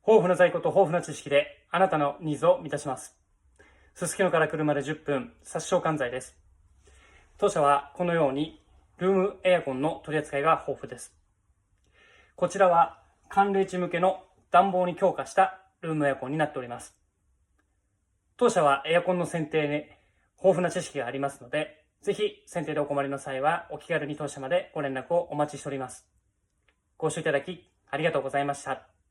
豊富な在庫と豊富な知識であなたのニーズを満たします。すすきのから車で10分、殺傷管材です。当社はこのようにルームエアコンの取り扱いが豊富です。こちらは寒冷地向けの暖房に強化したルームエアコンになっております。当社はエアコンの選定に豊富な知識がありますので、ぜひ選定でお困りの際はお気軽に当社までご連絡をお待ちしております。ご視聴いただきありがとうございました。